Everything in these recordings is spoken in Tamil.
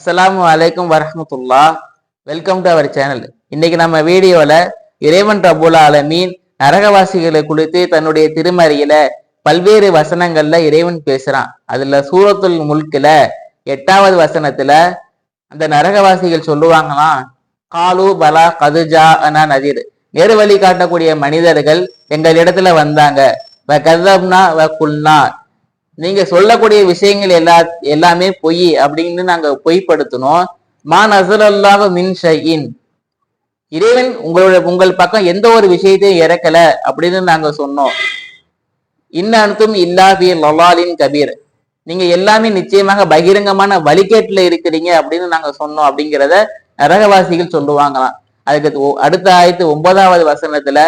அஸ்ஸலாமு அலைக்கும் வரஹ்மத்துல்லா. Welcome to our channel. இன்னைக்கு நம்ம வீடியோல இறைவன் ரப்புல் ஆலமீன் நரகவாசிகளை குறித்து தன்னுடைய திருமறையில பல்வேறு வசனங்கள்ல இறைவன் பேசுறான். அதுல சூரத்துல் முல்க்ல 8வது வசனத்துல அந்த நரகவாசிகள் சொல்லுவாங்களாம், காலு பலா கதுஜா அனா நதீர், நேரு வழி காட்டக்கூடிய மனிதர்கள் எங்களிடத்துல வந்தாங்க, வ கதப்னா வ குல்னா, நீங்க சொல்லக்கூடிய விஷயங்கள் எல்லாமே பொய் அப்படின்னு நாங்க பொய்ப்படுத்தணும். மா நஸலல்லாஹு மின் ஷைஇன், இறைவன் உங்கள் பக்கம் எந்த ஒரு விஷயத்தையும் இறக்கல அப்படின்னு நாங்க சொன்னோம். இன்னும் இல்லா பி லலாலின் கபீர், நீங்க எல்லாமே நிச்சயமாக பகிரங்கமான வழிகேட்டுல இருக்கிறீங்க அப்படின்னு நாங்க சொன்னோம் அப்படிங்கிறத நரகவாசிகள் சொல்லுவாங்களாம். அதுக்கு அடுத்த ஆயத்து 9வது வசனத்துல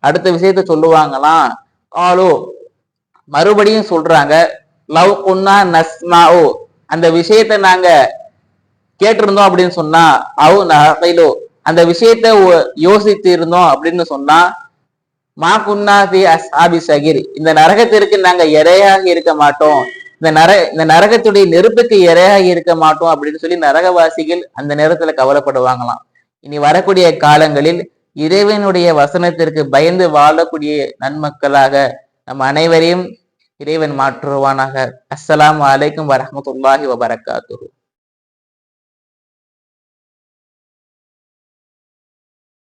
அடுத்த விஷயத்த சொல்லுவாங்களாம். ஆலோ, மறுபடியும் சொல்றாங்க, லவ் குன்னா நஸ்மாஓ, அந்த விஷயத்த நாங்க கேட்டிருந்தோம் அப்படின்னு சொன்னா, அவு நகைலோ, அந்த விஷயத்த யோசித்து இருந்தோம் அப்படின்னு சொன்னா, மா குன்னா பி அஸ்ஹாபி சகீர், இந்த நரகத்திற்கு நாங்க இரையாக இருக்க மாட்டோம், இந்த நரகத்துடைய நெருப்புக்கு இரையாக இருக்க மாட்டோம் அப்படின்னு சொல்லி நரகவாசிகள் அந்த நேரத்துல கவலைப்படுவாங்களாம். இனி வரக்கூடிய காலங்களில் இறைவனுடைய வசனத்திற்கு பயந்து வாழக்கூடிய நன்மக்களாக நம் அனைவரையும் இறைவன் மாற்றுவானாக. அஸ்ஸலாமு அலைக்கும் வரஹ்மத்துல்லாஹி வபரகாத்துஹு.